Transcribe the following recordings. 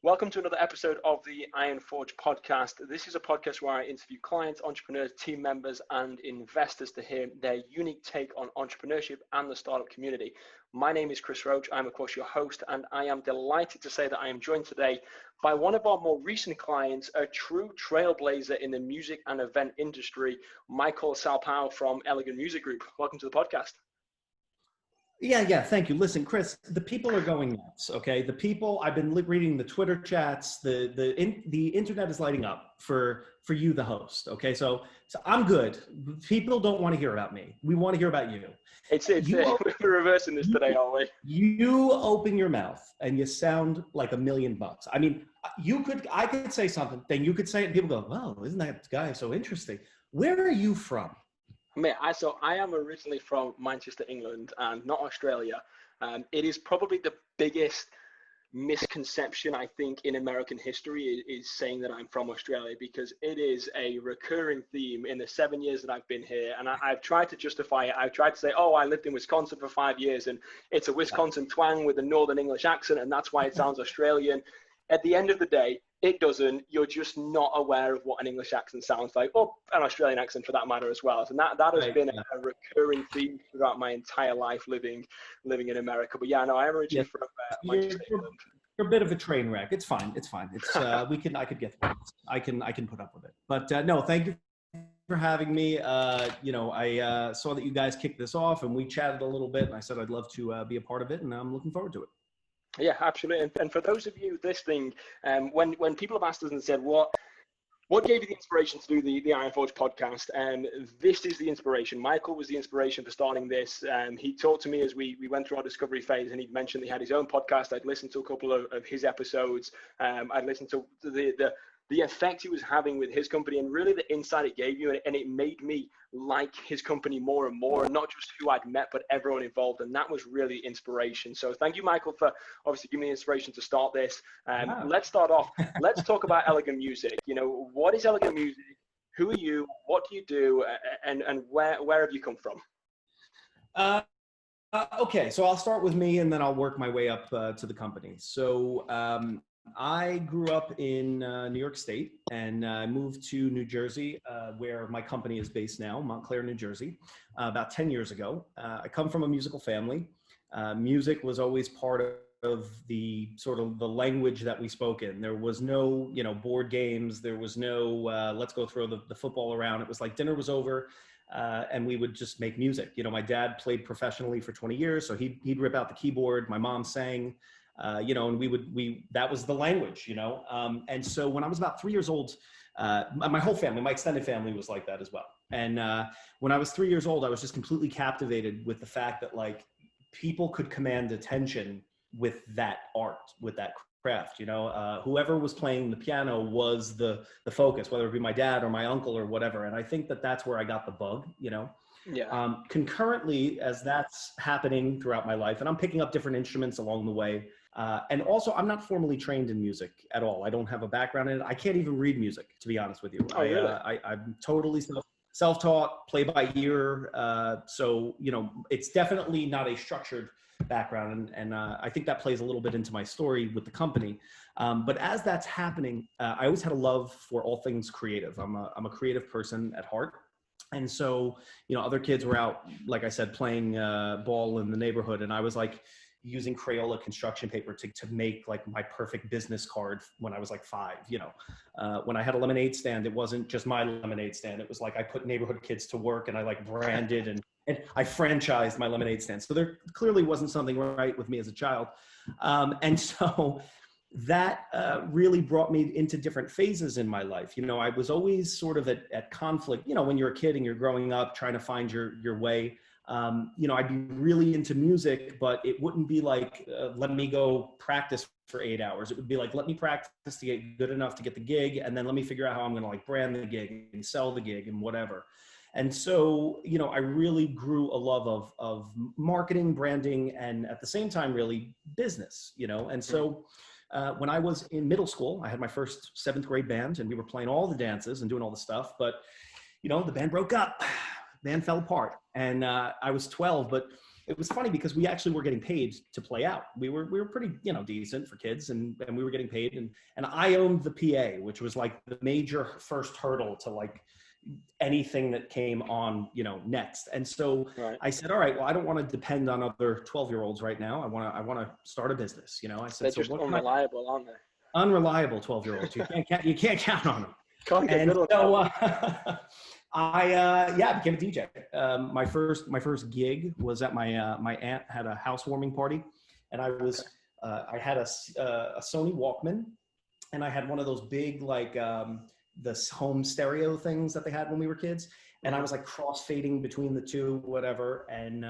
Welcome to another episode of the Iron Forge podcast. This is a podcast where I interview clients, entrepreneurs, team members, and investors to hear their unique take on entrepreneurship and the startup community. My name is Chris Roach. I'm, of course, your host, and I am delighted to say that I am joined today by one of our more recent clients, a true trailblazer in the music and event industry, Michael Saulpaugh from Elegant Music Group. Welcome to the podcast. Yeah. Thank you. Listen, Chris, the people are going nuts. Okay. The people, I've been reading the Twitter chats, the internet is lighting up for you, the host. Okay. So I'm good. People don't want to hear about me. We want to hear about you. We're reversing this today, aren't we? You open your mouth and you sound like $1 million. I mean, I could say something, then you could say it and people go, wow, isn't that guy so interesting? Where are you from? Mate, I am originally from Manchester, England, and not Australia. It is probably the biggest misconception, I think, in American history is saying that I'm from Australia, because it is a recurring theme in the 7 years that I've been here. And I've tried to justify it. I've tried to say, oh, I lived in Wisconsin for 5 years, and it's a Wisconsin twang with a Northern English accent, and that's why it sounds Australian. At the end of the day, it doesn't. You're just not aware of what an English accent sounds like, or an Australian accent for that matter as well. And that has been a recurring theme throughout my entire life living in America. But yeah, no, I am originally from Manchester, England. You're a bit of a train wreck. It's fine. It's I could get through it. I can put up with it. But no, thank you for having me. I saw that you guys kicked this off and we chatted a little bit, and I said I'd love to be a part of it, and I'm looking forward to it. Yeah, absolutely. And for those of you listening, when people have asked us and said, what gave you the inspiration to do the Iron Forge podcast? This is the inspiration. Michael was the inspiration for starting this. He talked to me as we went through our discovery phase, and he'd mentioned he had his own podcast. I'd listened to a couple of his episodes. I'd listened to the effect he was having with his company, and really the insight it gave you, and it made me like his company more and more, and not just who I'd met, but everyone involved. And that was really inspiration. So thank you, Michael, for obviously giving me the inspiration to start this. Let's start off. Let's talk about Elegant Music. What is Elegant Music? Who are you? What do you do? And where have you come from? Okay, so I'll start with me, and then I'll work my way up to the company. So I grew up in New York State, and I moved to New Jersey, where my company is based now, Montclair, New Jersey, about 10 years ago. I come from a musical family. Music was always part of the sort of the language that we spoke in. There was no, board games. There was no, let's go throw the football around. It was like dinner was over, and we would just make music. My dad played professionally for 20 years, so he'd rip out the keyboard. My mom sang. And that was the language, and so when I was about 3 years old, my whole family, my extended family was like that as well. And when I was 3 years old, I was just completely captivated with the fact that people could command attention with that art, with that craft, whoever was playing the piano was the focus, whether it be my dad or my uncle or whatever. And I think that's where I got the bug, Yeah. Concurrently, as that's happening throughout my life, and I'm picking up different instruments along the way. And also, I'm not formally trained in music at all. I don't have a background in it. I can't even read music, to be honest with you. Oh, really? I'm totally self-taught, play by ear. So, it's definitely not a structured background. And I think that plays a little bit into my story with the company. But as that's happening, I always had a love for all things creative. I'm a creative person at heart. And so, other kids were out, like I said, playing ball in the neighborhood. And I was using Crayola construction paper to make my perfect business card when I was 5, when I had a lemonade stand, it wasn't just my lemonade stand. It was I put neighborhood kids to work, and I branded and I franchised my lemonade stand. So there clearly wasn't something right with me as a child. And so that really brought me into different phases in my life. I was always sort of at conflict, when you're a kid and you're growing up trying to find your way. I'd be really into music, but it wouldn't be let me go practice for 8 hours. It would be let me practice to get good enough to get the gig, and then let me figure out how I'm going to brand the gig and sell the gig and whatever. And so, I really grew a love of marketing, branding, and at the same time, really business, and so when I was in middle school, I had my first 7th grade band, and we were playing all the dances and doing all the stuff, but the band broke up. Band fell apart, and I was 12, but it was funny because we actually were getting paid to play out. We were pretty, you know, decent for kids, and we were getting paid, and I owned the PA, which was like the major first hurdle to like anything that came on, you know, next. And so Right. I said, all right, well, I don't want to depend on other 12-year-olds right now. I want to start a business, you know. I said, They're so just what unreliable, aren't they? unreliable 12-year-olds. You can't count on them. Can't get And middle so ground. I became a DJ. My first gig was at my aunt had a housewarming party, and I had a Sony Walkman, and I had one of those big like the home stereo things that they had when we were kids, and I was like cross-fading between the two, whatever, and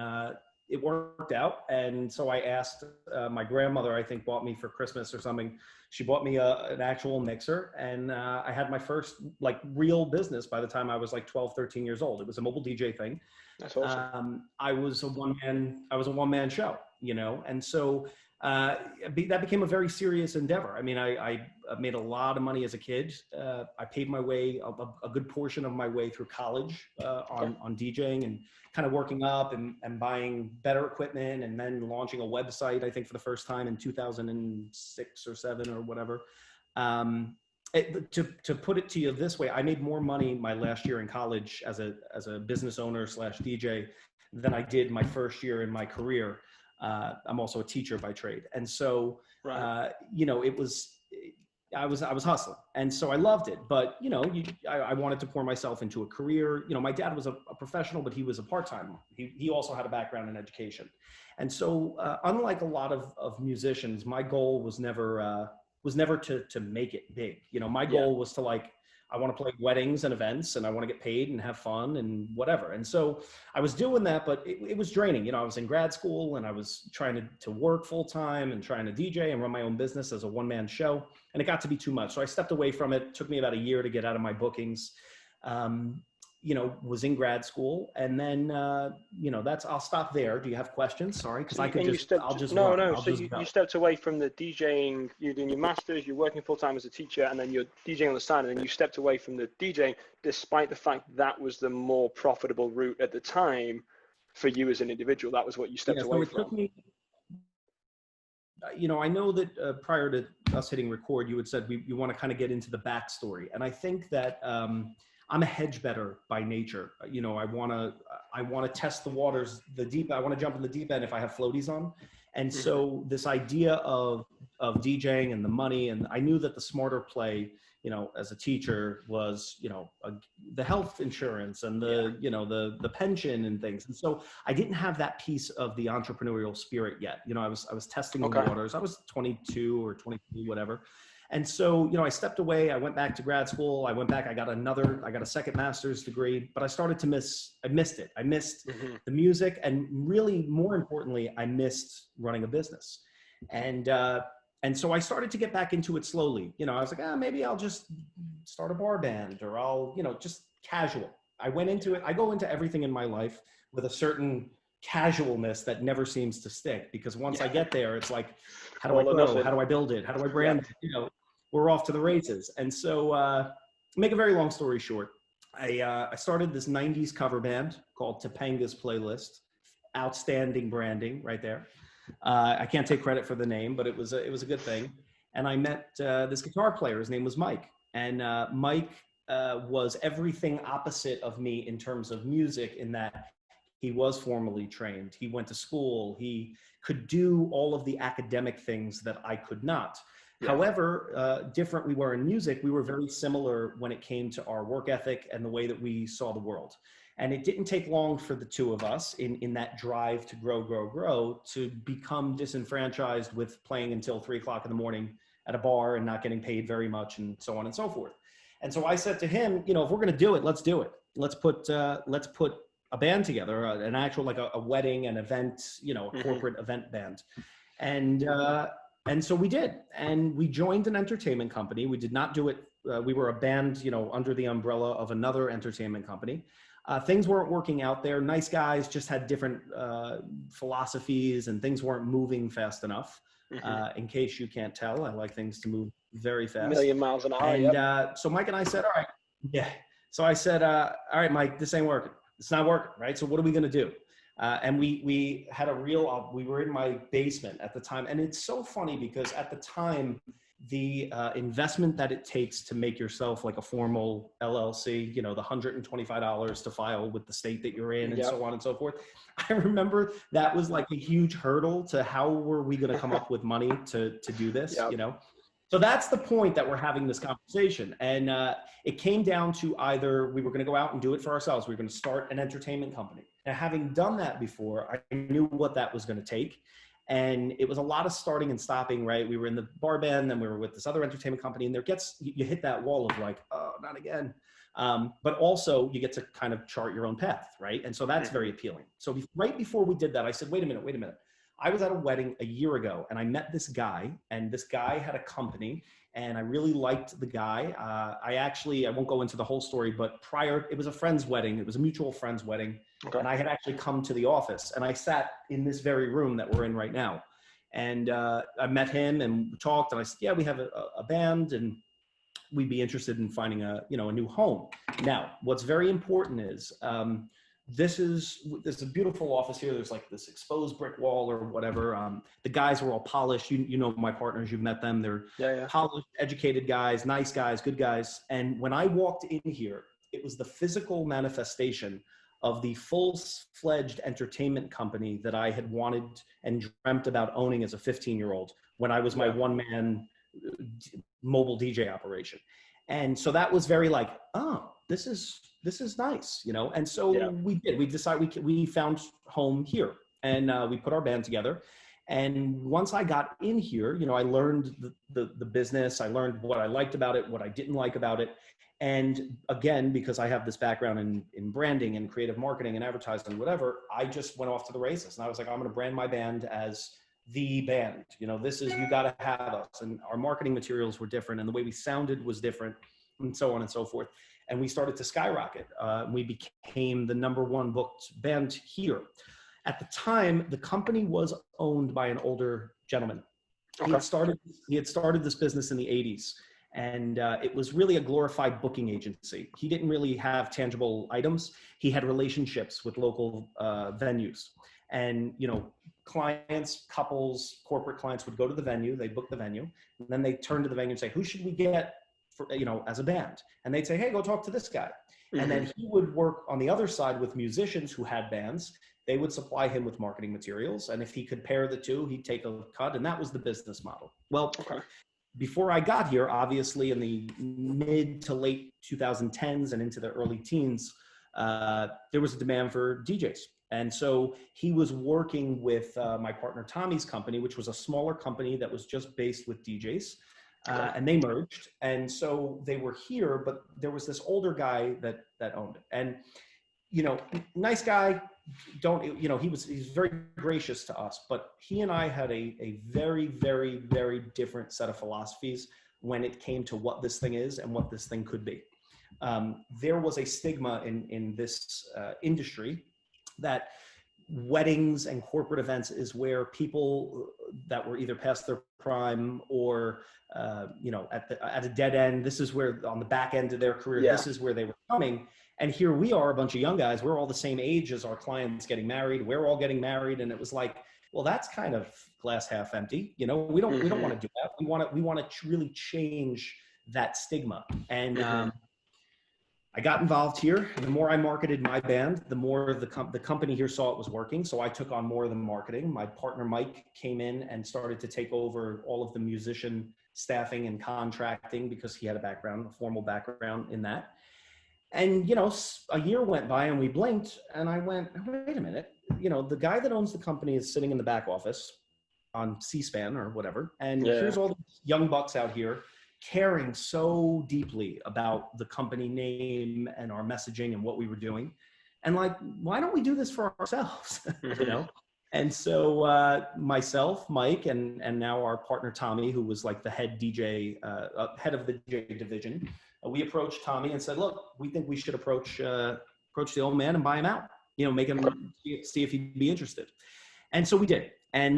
it worked out. And so I asked my grandmother, I think, bought me for Christmas or something. She bought me an actual mixer, and I had my first like real business by the time I was like 12, 13 years old. It was a mobile DJ thing. That's awesome. I was a one-man show, you know, and so that became a very serious endeavor. I mean, I made a lot of money as a kid. I paid my way, a good portion of my way through college on DJing and kind of working up and buying better equipment, and then launching a website, I think for the first time in 2006 or 7 or whatever. To put it to you this way, I made more money my last year in college as a business owner / DJ than I did my first year in my career. I'm also a teacher by trade. And so, Right. you know, I was hustling, and so I loved it, but you know, I wanted to pour myself into a career. You know, my dad was a professional, but he was a part-time. He also had a background in education. And so, unlike a lot of musicians, my goal was never to make it big. You know, my goal was to like, I want to play weddings and events, and I want to get paid and have fun and whatever. And so I was doing that, but it was draining. You know, I was in grad school, and I was trying to work full time and trying to DJ and run my own business as a one-man show. And it got to be too much. So I stepped away from it. It took me about a year to get out of my bookings. You know, was in grad school, and then, you know, I'll stop there. Do you have questions? Sorry, because I'll just no, run. no. I'll So just you stepped away from the DJing. You're doing your masters. You're working full time as a teacher, and then you're DJing on the side. And then you stepped away from the DJing, despite the fact that was the more profitable route at the time for you as an individual. That was what you stepped away from. Took me, you know, I know that prior to us hitting record, you had said you want to kind of get into the backstory, and I think that I'm a hedge better by nature. You know, I want to test the waters, I want to jump in the deep end if I have floaties on. And so this idea of DJing and the money, and I knew that the smarter play, you know, as a teacher was, you know, the health insurance and you know, the pension and things. And so I didn't have that piece of the entrepreneurial spirit yet. You know, I was testing the waters. I was 22 or 23, whatever. And so, you know, I stepped away. I went back to grad school. I got a second master's degree, but I missed it. I missed the music. And really, more importantly, I missed running a business. And so I started to get back into it slowly. You know, I was like, maybe I'll just start a bar band, or I'll, you know, just casual. I went into it. I go into everything in my life with a certain casualness that never seems to stick, because once I get there, it's like, how do I grow? How do I build it? How do I brand it? You know, we're off to the races. And so, to make a very long story short, I started this 90s cover band called Topanga's Playlist. Outstanding branding right there. I can't take credit for the name, but it was a good thing. And I met this guitar player. His name was Mike. And Mike was everything opposite of me in terms of music, in that he was formally trained. He went to school. He could do all of the academic things that I could not. Yeah. However, different we were in music, we were very similar when it came to our work ethic and the way that we saw the world. And it didn't take long for the two of us in that drive to grow to become disenfranchised with playing until 3 o'clock in the morning at a bar and not getting paid very much, and so on and so forth. And so I said to him, you know, if we're going to do it, let's do it. Let's put a band together, an actual, like a wedding, an event, you know, a corporate event band. And so we did, and we joined an entertainment company. We did not do it. We were a band, you know, under the umbrella of another entertainment company. Things weren't working out there. Nice guys, just had different philosophies, and things weren't moving fast enough. In case you can't tell, I like things to move very fast. 1,000,000 miles an hour. And so Mike and I said, all right, yeah. So I said, all right, Mike, this ain't working. It's not working, right? So what are we going to do? And we had a real, we were in my basement at the time. And it's so funny because at the time, the investment that it takes to make yourself like a formal LLC, you know, the $125 to file with the state that you're in and so on and so forth. I remember that was like a huge hurdle to how were we going to come up with money to do this, you know? So that's the point that we're having this conversation. And it came down to either we were going to go out and do it for ourselves. We were going to start an entertainment company. Now, having done that before, I knew what that was going to take. And it was a lot of starting and stopping, right? We were in the bar band, then we were with this other entertainment company, and you hit that wall of like, oh, not again. But also you get to kind of chart your own path, right? And so that's very appealing. So right before we did that, I said, wait a minute. I was at a wedding a year ago and I met this guy, and this guy had a company and I really liked the guy. I won't go into the whole story, but it was a friend's wedding. It was a mutual friend's wedding. Okay. And I had actually come to the office and I sat in this very room that we're in right now. And I met him and we talked, and I said, yeah, we have a band and we'd be interested in finding a new home. Now, what's very important is, there's a beautiful office here. There's like this exposed brick wall or whatever. The guys were all polished. You know my partners, you've met them. They're polished, educated guys, nice guys, good guys. And when I walked in here, it was the physical manifestation of the full-fledged entertainment company that I had wanted and dreamt about owning as a 15-year-old when I was my one-man mobile DJ operation. And so that was very like, oh, this is nice, you know? And so we decided we found home here, and we put our band together. And once I got in here, you know, I learned the business. I learned what I liked about it, what I didn't like about it. And again, because I have this background in branding and creative marketing and advertising, whatever, I just went off to the races. And I was like, I'm going to brand my band as the band. You know, you got to have us. And our marketing materials were different, and the way we sounded was different, and so on and so forth. And we started to skyrocket. We became the #1 booked band here. At the time, the company was owned by an older gentleman. Okay. He had started this business in the 80s. And it was really a glorified booking agency. He didn't really have tangible items. He had relationships with local venues. And, you know, clients, couples, corporate clients would go to the venue, they book the venue, and then they turn to the venue and say, who should we get for, you know, as a band? And they'd say, hey, go talk to this guy. Mm-hmm. And then he would work on the other side with musicians who had bands. They would supply him with marketing materials. And if he could pair the two, he'd take a cut. And that was the business model. Well, before I got here, obviously in the mid to late 2010s and into the early teens, there was a demand for DJs. And so he was working with my partner Tommy's company, which was a smaller company that was just based with DJs. And they merged. And so they were here, but there was this older guy that owned it. And, you know, nice guy, he's very gracious to us, but he and I had a very, very, very different set of philosophies when it came to what this thing is and what this thing could be. There was a stigma in this industry that weddings and corporate events is where people that were either past their prime or, at a dead end, this is where on the back end of their career, this is where they were coming. And here we are, a bunch of young guys. We're all the same age as our clients getting married. We're all getting married. And it was like, well, that's kind of glass half empty. You know, we don't want to do that. We want to really change that stigma. And I got involved here. The more I marketed my band, the more the company here saw it was working. So I took on more of the marketing. My partner, Mike, came in and started to take over all of the musician staffing and contracting because he had a formal background in that. And, you know, a year went by and we blinked and I went, wait a minute, you know, the guy that owns the company is sitting in the back office on C-SPAN or whatever. And here's all these young bucks out here caring so deeply about the company name and our messaging and what we were doing. And like, why don't we do this for ourselves? You know? And so myself, Mike, and now our partner, Tommy, who was like the head DJ, head of the DJ division, we approached Tommy and said, look, we think we should approach the old man and buy him out, you know, make him see if he'd be interested. And so we did. And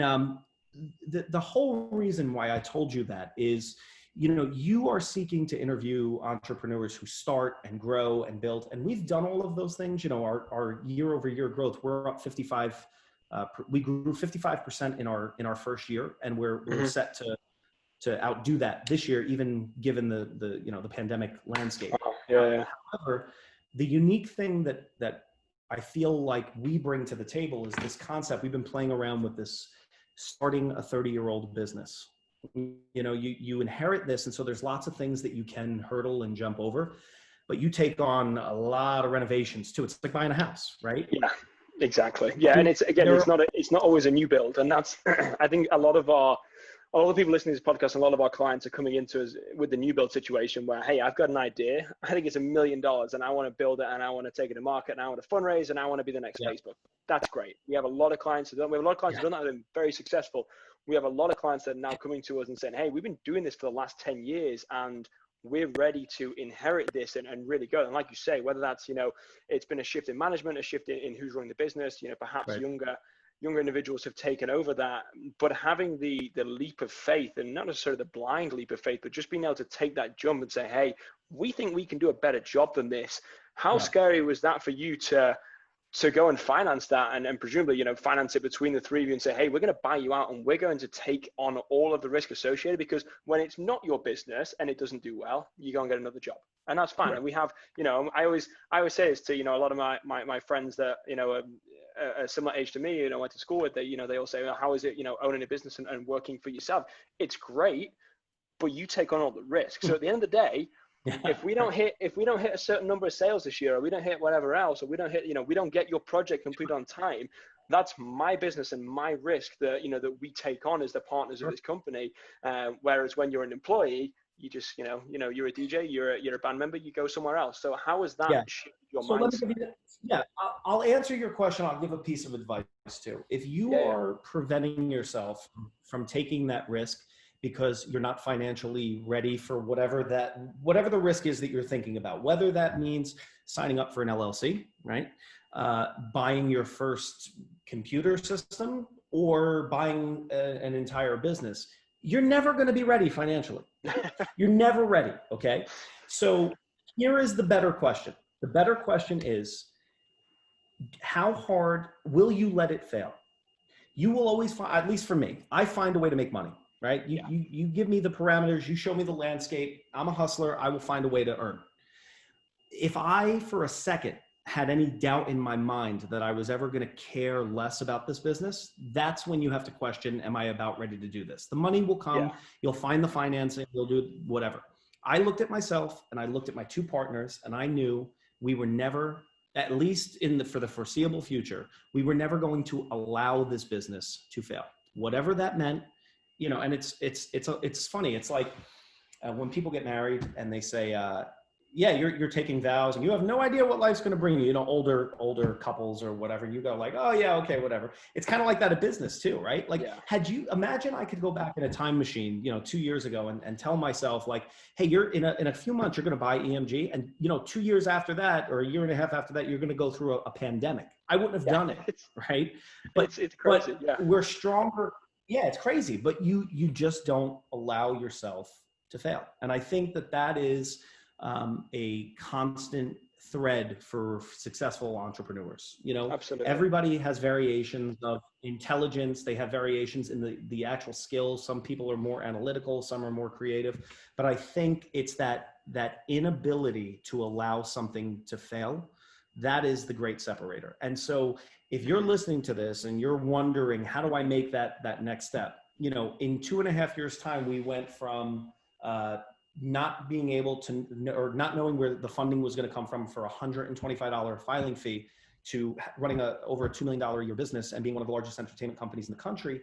the whole reason why I told you that is, you are seeking to interview entrepreneurs who start and grow and build. And we've done all of those things. Our year over year growth, we're up 55. We grew 55% in our first year, and we're set to outdo that this year, even given the pandemic landscape. Yeah. However, the unique thing that I feel like we bring to the table is this concept. We've been playing around with this, starting a 30-year-old business. You inherit this, and so there's lots of things that you can hurdle and jump over, but you take on a lot of renovations too. It's like buying a house, right? Yeah, exactly. Yeah, and it's not always a new build, and that's I think a lot of the people listening to this podcast, a lot of our clients are coming into us with the new build situation where, hey, I've got an idea. I think it's $1 million and I want to build it and I want to take it to market and I want to fundraise and I want to be the next Facebook. That's great. We have a lot of clients who have done that and been very successful. We have a lot of clients that are now coming to us and saying, hey, we've been doing this for the last 10 years and we're ready to inherit this and really go. And like you say, whether that's, it's been a shift in management, a shift in who's running the business, perhaps younger individuals have taken over that, but having the leap of faith, and not necessarily the blind leap of faith, but just being able to take that jump and say, hey, we think we can do a better job than this. How scary was that for you to go and finance that and presumably, finance it between the three of you and say, hey, we're going to buy you out and we're going to take on all of the risk associated, because when it's not your business and it doesn't do well, you go and get another job. And that's fine. And we have, I always say this to, a lot of my friends that, a similar age to me, went to school with, they all say, well, how is it, owning a business and working for yourself? It's great, but you take on all the risk. So at the end of the day, if we don't hit a certain number of sales this year, or we don't hit whatever else, or we don't hit, we don't get your project complete on time, that's my business and my risk that, that we take on as the partners of this company. Whereas when you're an employee, you just, you're a DJ, you're a band member, you go somewhere else. So how is that shifted your mindset? I'll answer your question. I'll give a piece of advice too. If you are preventing yourself from taking that risk because you're not financially ready for whatever the risk is that you're thinking about, whether that means signing up for an LLC, right? Buying your first computer system or buying an entire business, you're never going to be ready financially. You're never ready. Okay. So here is the better question. The better question is, how hard will you let it fail? You will always find, at least for me, I find a way to make money, right? You give me the parameters, you show me the landscape. I'm a hustler. I will find a way to earn. If I, for a second, had any doubt in my mind that I was ever going to care less about this business, that's when you have to question, am I about ready to do this? The money will come, you'll find the financing, you'll do whatever. I looked at myself and I looked at my two partners and I knew we were never, at least for the foreseeable future, we were never going to allow this business to fail. Whatever that meant, and it's funny. It's like when people get married and they say, you're taking vows and you have no idea what life's going to bring you, older couples or whatever, you go like, oh yeah, okay, whatever. It's kind of like that at business too, right? Like, had you imagine I could go back in a time machine, 2 years ago and tell myself like, hey, you're in a few months, you're going to buy EMG. And 2 years after that, or a year and a half after that, you're going to go through a pandemic. I wouldn't have done it. Right. But it's crazy. But we're stronger. Yeah, it's crazy, but you just don't allow yourself to fail. And I think that is a constant thread for successful entrepreneurs. Absolutely. Everybody has variations of intelligence. They have variations in the actual skills. Some people are more analytical, some are more creative, but I think it's that inability to allow something to fail. That is the great separator. And so if you're listening to this and you're wondering, how do I make that next step? In 2.5 years' time, we went from, not being able to, or not knowing where the funding was going to come from for $125 filing fee to running over a $2 million a year business and being one of the largest entertainment companies in the country.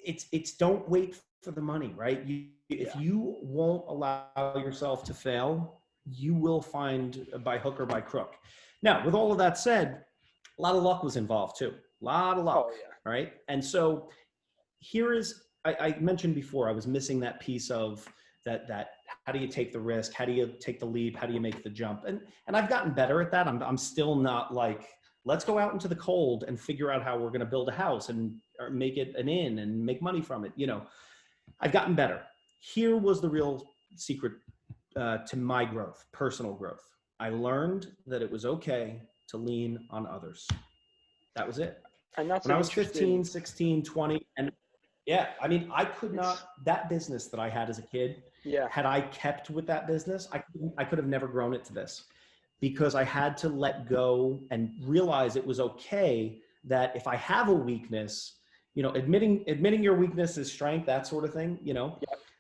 It's don't wait for the money, right? If you won't allow yourself to fail, you will find by hook or by crook. Now, with all of that said, a lot of luck was involved too. A lot of luck, right? And so I mentioned before, I was missing that piece of that how do you take the risk? How do you take the leap? How do you make the jump? And I've gotten better at that. I'm still not like, let's go out into the cold and figure out how we're going to build a house or make it an inn and make money from it. I've gotten better. here was the real secret to my growth, personal growth. I learned that it was okay to lean on others. That was it. And that's When I was 15, 16, 20, and yeah, I mean, I could not, that business that I had as a kid, had I kept with that business, I could have never grown it to this, because I had to let go and realize it was okay that if I have a weakness, you know, admitting your weakness is strength, that sort of thing, you know.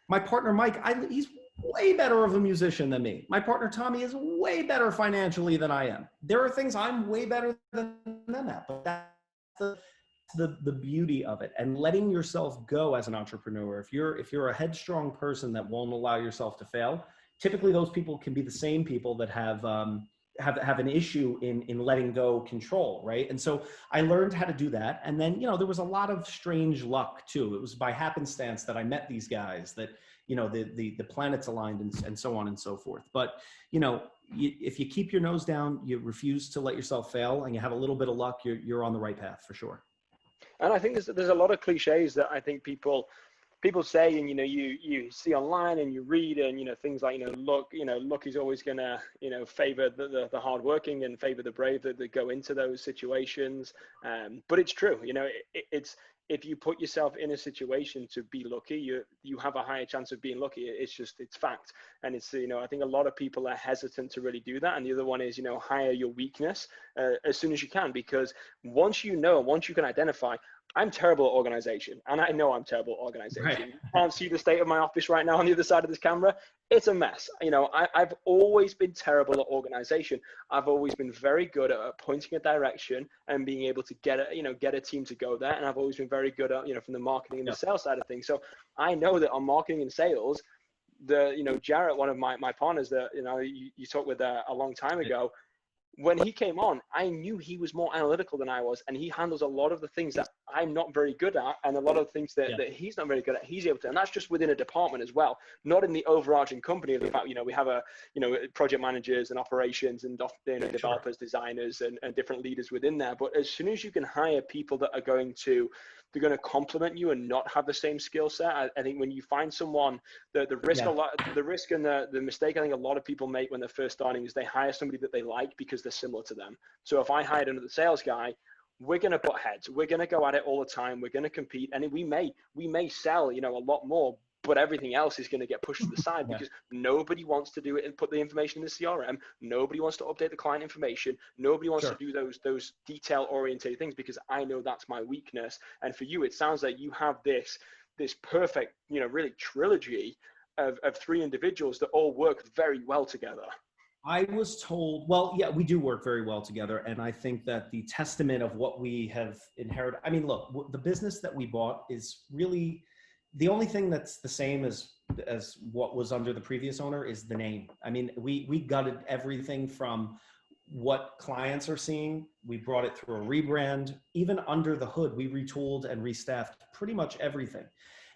My partner, Mike, he's way better of a musician than me. My partner, Tommy, is way better financially than I am. There are things I'm way better than them at, but that's the beauty of it. And letting yourself go as an entrepreneur. If you're a headstrong person that won't allow yourself to fail, typically those people can be the same people that have an issue in letting go control, right? And so I learned how to do that. And then, you know, there was a lot of strange luck too. It was by happenstance that I met these guys, that, you know, the planets aligned and so on and so forth. But, you know, if you keep your nose down, you refuse to let yourself fail, and you have a little bit of luck, you're on the right path for sure. And I think there's a lot of cliches that I think people say, and, you know, you see online and you read, and, you know, things like, luck is always going to, you know, favor the hardworking and favor the brave that go into those situations. But it's true, you know, it's, if you put yourself in a situation to be lucky, you have a higher chance of being lucky. It's fact. And it's, you know, I think a lot of people are hesitant to really do that. And the other one is, you know, hire your weakness as soon as you can, because once you can identify, I'm terrible at organization, and I know I'm terrible at organization. Right. You can't see the state of my office right now on the other side of this camera. It's a mess. You know, I've always been terrible at organization. I've always been very good at pointing a direction and being able to get a team to go there. And I've always been very good at, you know, from the marketing and the sales side of things. So I know that on marketing and sales, Jarrett, one of my partners that, you know, you talked with a long time ago, when he came on, I knew he was more analytical than I was, and he handles a lot of the things that I'm not very good at, and a lot of the things that he's not very good at, he's able to, and that's just within a department as well, not in the overarching company. About, you know, we have project managers and operations and developers, designers, and different leaders within there. But as soon as you can hire people that are going to complement you and not have the same skill set, I think when you find someone, the risk and the mistake I think a lot of people make when they're first starting is they hire somebody that they like because they're similar to them. So if I hired another sales guy, we're going to butt heads. We're going to go at it all the time. We're going to compete, and we may sell, you know, a lot more, but everything else is going to get pushed to the side because nobody wants to do it and put the information in the CRM. Nobody wants to update the client information. Nobody wants to do those detail oriented things, because I know that's my weakness. And for you, it sounds like you have this perfect, you know, really trilogy of three individuals that all work very well together. I was told, well, yeah, we do work very well together. And I think that the testament of what we have inherited, I mean, look, the business that we bought is really, the only thing that's the same as what was under the previous owner is the name. I mean, we gutted everything from what clients are seeing. We brought it through a rebrand. Even under the hood, we retooled and restaffed pretty much everything.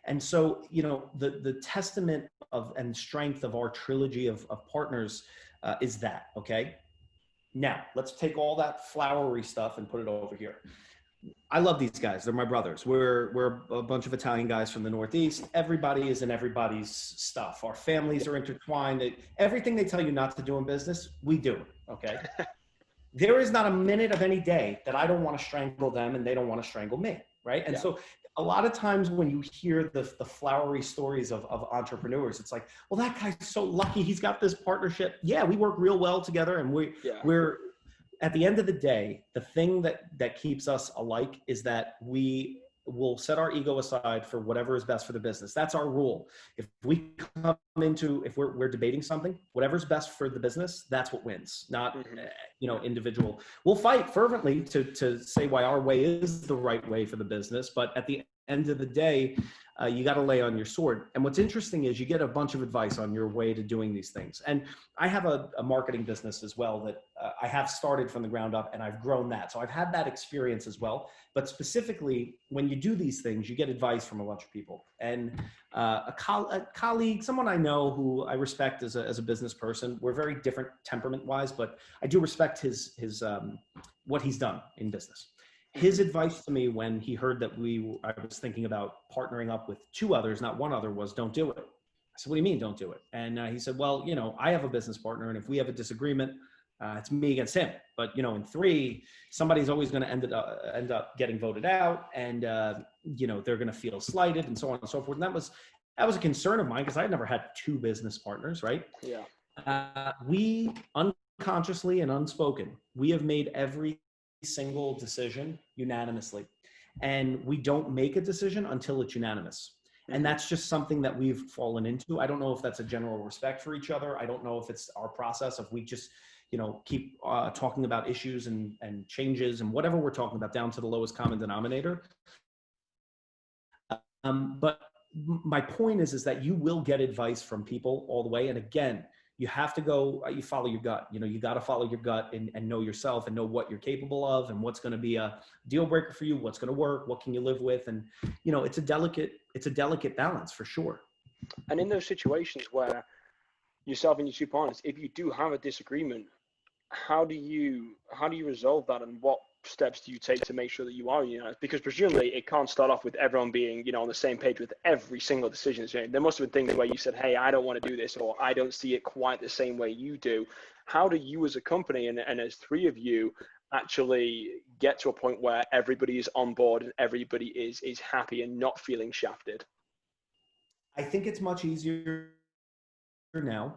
And so, you know, the testament of and strength of our trilogy of partners is that, okay? Now, let's take all that flowery stuff and put it over here. I love these guys. They're my brothers. We're a bunch of Italian guys from the Northeast. Everybody is in everybody's stuff. Our families are intertwined. Everything they tell you not to do in business, we do, okay? There is not a minute of any day that I don't want to strangle them and they don't want to strangle me, right? And so a lot of times when you hear the flowery stories of entrepreneurs, it's like, well, that guy's so lucky. He's got this partnership. Yeah, we work real well together, and we're at the end of the day, the thing that keeps us alike is that we will set our ego aside for whatever is best for the business. That's our rule. If we come into, if we're debating something, whatever's best for the business, that's what wins, not, you know, individual. We'll fight fervently to say why our way is the right way for the business. But at the end of the day, you got to lay on your sword. And what's interesting is you get a bunch of advice on your way to doing these things. And I have a marketing business as well that I have started from the ground up, and I've grown that. So I've had that experience as well. But specifically, when you do these things, you get advice from a bunch of people. And a colleague, someone I know who I respect as a business person, we're very different temperament-wise, but I do respect his what he's done in business. His advice to me when he heard that I was thinking about partnering up with two others, not one other, was don't do it. said, what do you mean don't do it? And he said, well, I have a business partner, and if we have a disagreement, it's me against him. But, in 3, somebody's always going to end up getting voted out, and, they're going to feel slighted and so on and so forth. And that was a concern of mine, because I had never had 2 business partners, right? Yeah. We unconsciously and unspoken, we have made every single decision unanimously. And we don't make a decision until it's unanimous. And that's just something that we've fallen into. I don't know if that's a general respect for each other. I don't know if it's our process, if we just, keep talking about issues and changes and whatever we're talking about down to the lowest common denominator. But my point is that you will get advice from people all the way. And again, you have to go, you follow your gut. You got to follow your gut and know yourself and know what you're capable of and what's going to be a deal breaker for you, what's going to work, what can you live with. And, it's a delicate balance for sure. And in those situations where yourself and your 2 partners, if you do have a disagreement, how do you resolve that, and what steps do you take to make sure that you are unionized? Because presumably it can't start off with everyone being, on the same page with every single decision. There must have been things where you said, hey, I don't want to do this, or I don't see it quite the same way you do. How do you as a company and as 3 of you actually get to a point where everybody is on board and everybody is happy and not feeling shafted? I think it's much easier now,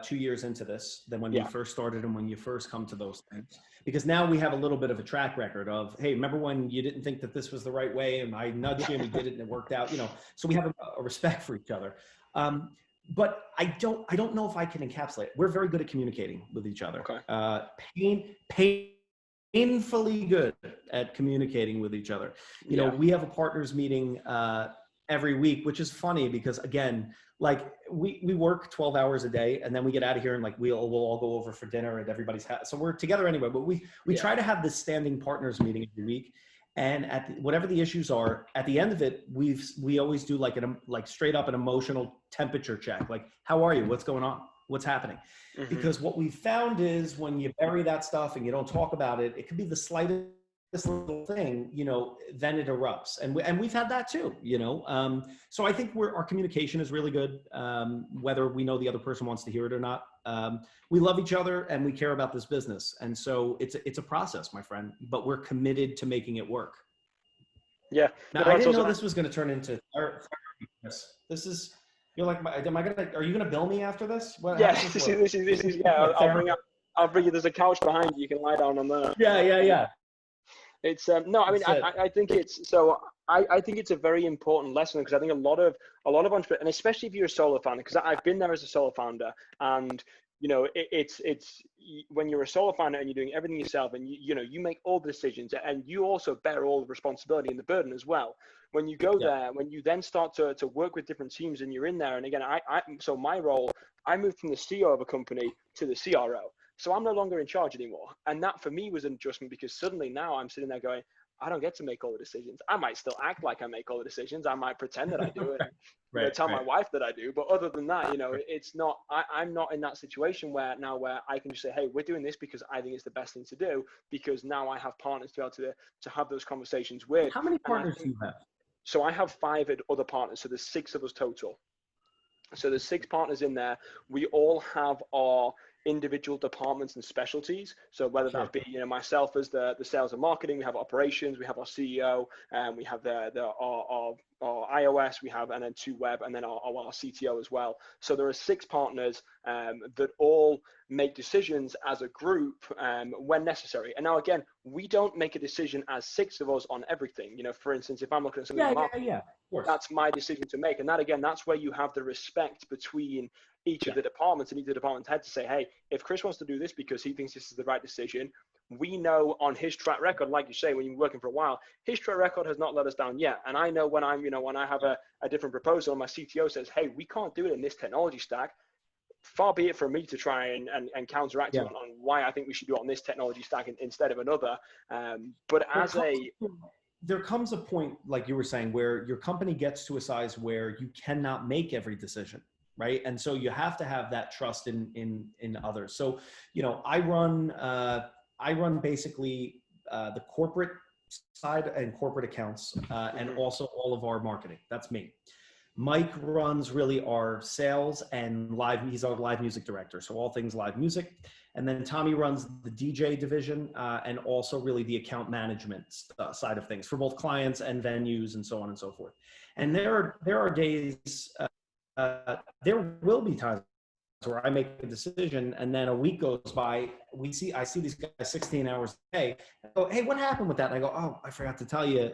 2 years into this, than when we first started and when you first come to those things. Because now we have a little bit of a track record of, hey, remember when you didn't think that this was the right way and I nudged you and we did it and it worked out, so we have a respect for each other. But I don't know if I can encapsulate it. We're very good at communicating with each other. Okay. Painfully good at communicating with each other. We have a partners meeting every week, which is funny because, again, like we work 12 hours a day, and then we get out of here and like we'll all go over for dinner and everybody's so we're together anyway. But we try to have this standing partners meeting every week, and whatever the issues are, at the end of it, we always do like straight up an emotional temperature check. Like, how are you? What's going on? What's happening? Because what we found is when you bury that stuff and you don't talk about it, it could be the slightest little thing, then it erupts. And we've had that too, so I think our communication is really good, whether we know the other person wants to hear it or not. We love each other and we care about this business. And so it's a process, my friend, but we're committed to making it work. Yeah. Now, I didn't know this was going to turn into therapy. This is, you're like, are you going to bill me after this? This is yeah. I'll bring you, there's a couch behind you. You can lie down on there. Yeah. It's no, I mean, I think it's so. I think it's a very important lesson, because I think a lot of entrepreneurs, and especially if you're a solo founder, because I've been there as a solo founder, and it's when you're a solo founder and you're doing everything yourself, and you make all the decisions, and you also bear all the responsibility and the burden as well. When you go there, when you then start to work with different teams and you're in there, and again, so my role, I moved from the CEO of a company to the CRO. So I'm no longer in charge anymore. And that for me was an adjustment, because suddenly now I'm sitting there going, I don't get to make all the decisions. I might still act like I make all the decisions. I might pretend that I do and tell my wife that I do. But other than that, it's not, I'm not in that situation where I can just say, hey, we're doing this because I think it's the best thing to do, because now I have partners to be able to have those conversations with. How many partners do you have? So I have 5 other partners. So there's 6 of us total. So there's 6 partners in there. We all have our individual departments and specialties. So whether that be myself as the sales and marketing, we have operations, we have our CEO, and we have our iOS, we have, and then 2 web, and then our CTO as well. So there are 6 partners that all make decisions as a group when necessary. And now again, we don't make a decision as 6 of us on everything. For instance, if I'm looking at something, that's my decision to make. And that again, that's where you have the respect between each of the departments and each of the department's head to say, hey, if Chris wants to do this because he thinks this is the right decision, we know on his track record, like you say, when you're working for a while, his track record has not let us down yet. And I know when when I have a different proposal and my CTO says, hey, we can't do it in this technology stack, far be it from me to try and counteract on why I think we should do it on this technology stack instead of another. But there comes a point, like you were saying, where your company gets to a size where you cannot make every decision. Right. And so you have to have that trust in others. So, I run basically the corporate side and corporate accounts and also all of our marketing. That's me. Mike runs really our sales and live. He's our live music director, so all things live music. And then Tommy runs the DJ division and also really the account management side of things for both clients and venues and so on and so forth. And there are days, there will be times where I make a decision and then a week goes by, I see these guys 16 hours a day. I go, hey, what happened with that? And I go, oh, I forgot to tell you,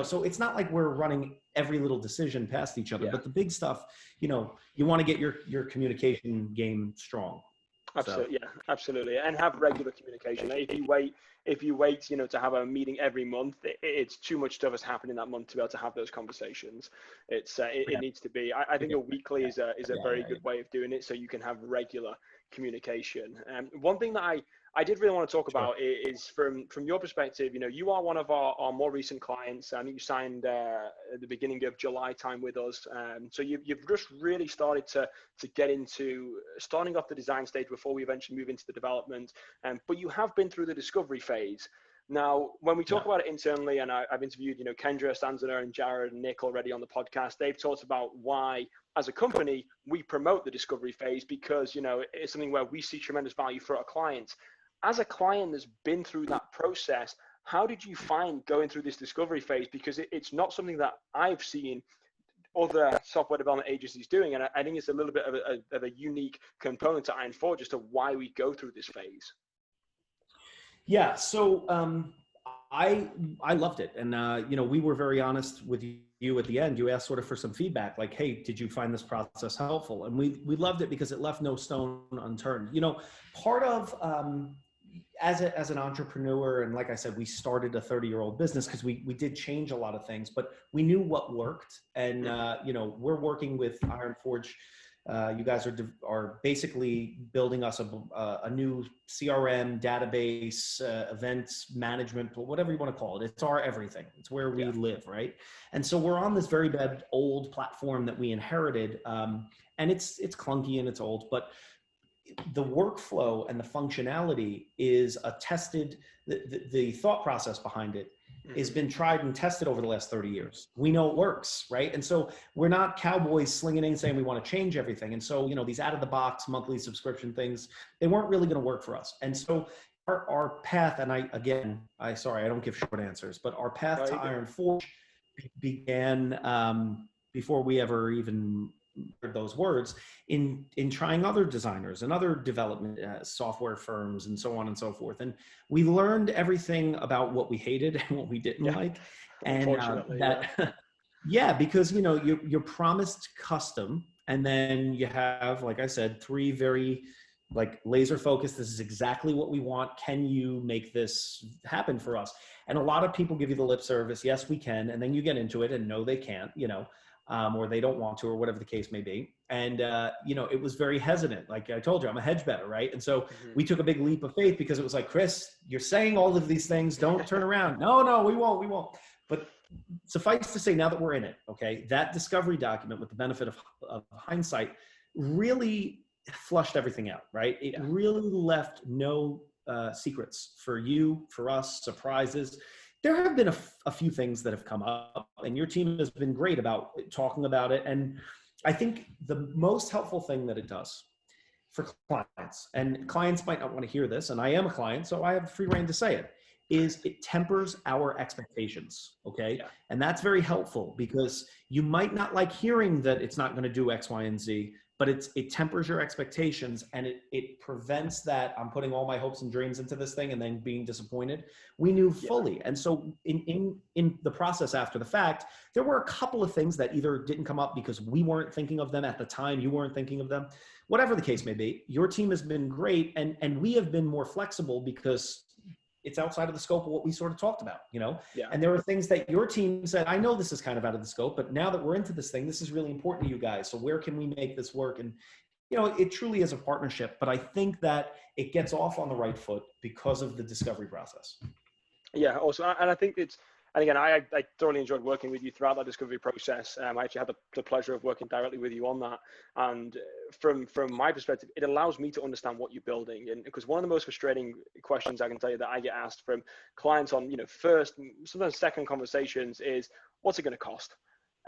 so it's not like we're running every little decision past each other, but the big stuff, you want to get your communication game strong. Absolutely, yeah, absolutely, and have regular communication. If you wait, to have a meeting every month, it's too much stuff has happened in that month to be able to have those conversations. It needs to be. I think a weekly is a very good way of doing it, so you can have regular communication. One thing that I did really want to talk about is from your perspective. You are one of our more recent clients. I think you signed at the beginning of July time with us. So you've just really started to get into starting off the design stage before we eventually move into the development. But you have been through the discovery phase. Now, when we talk about it internally, and I've interviewed, Kendra, Stanzana, and Jared and Nick already on the podcast, they've talked about why, as a company, we promote the discovery phase because, it's something where we see tremendous value for our clients. As a client that's been through that process, how did you find going through this discovery phase? Because it's not something that I've seen other software development agencies doing. And I think it's a little bit of a unique component to Iron Forge as to why we go through this phase. Yeah, so I loved it. And, we were very honest with you at the end. You asked sort of for some feedback, like, hey, did you find this process helpful? And we loved it because it left no stone unturned. Part of, as an entrepreneur, and like I said, we started a 30-year-old business because we did change a lot of things, but we knew what worked. And, we're working with Iron Forge. You guys are basically building us a new CRM database, events management, whatever you want to call it. It's our everything. It's where we live, right? And so we're on this very bad old platform that we inherited, and it's clunky and it's old, but the workflow and the functionality is the thought process behind it has been tried and tested over the last 30 years. We know it works, right? And so we're not cowboys slinging in saying we want to change everything. And so, these out of the box monthly subscription things, they weren't really going to work for us. And so our path, and sorry, I don't give short answers, but our path to Iron Forge began before we ever even heard those words in trying other designers and other development software firms and so on and so forth. And we learned everything about what we hated and what we didn't like. And because, you're promised custom, and then you have, like I said, 3 very laser focused. This is exactly what we want. Can you make this happen for us? And a lot of people give you the lip service. Yes, we can. And then you get into it and no, they can't, or they don't want to, or whatever the case may be. And, it was very hesitant. Like I told you, I'm a hedge better, right? And so we took a big leap of faith because it was like, Chris, you're saying all of these things, don't turn around. No, we won't. But suffice to say, now that we're in it, okay, that discovery document with the benefit of hindsight really flushed everything out, right? It really left no secrets for you, for us, surprises. There have been a few things that have come up, and your team has been great about talking about it. And I think the most helpful thing that it does for clients, and clients might not want to hear this, and I am a client, so I have free reign to say it, is it tempers our expectations, okay? Yeah. And that's very helpful because you might not like hearing that it's not going to do X, Y, and Z, but it tempers your expectations, and it prevents that I'm putting all my hopes and dreams into this thing and then being disappointed. We knew fully. Yeah. And so in the process after the fact, there were a couple of things that either didn't come up because we weren't thinking of them at the time, you weren't thinking of them, whatever the case may be. Your team has been great, and we have been more flexible because it's outside of the scope of what we sort of talked about, Yeah. And there were things that your team said, I know this is kind of out of the scope, but now that we're into this thing, this is really important to you guys. So where can we make this work? And, it truly is a partnership, but I think that it gets off on the right foot because of the discovery process. Yeah, also, and I think and again, I thoroughly enjoyed working with you throughout that discovery process. I actually had the pleasure of working directly with you on that. And from my perspective, it allows me to understand what you're building. And because one of the most frustrating questions I can tell you that I get asked from clients on, first, sometimes second conversations is, what's it going to cost?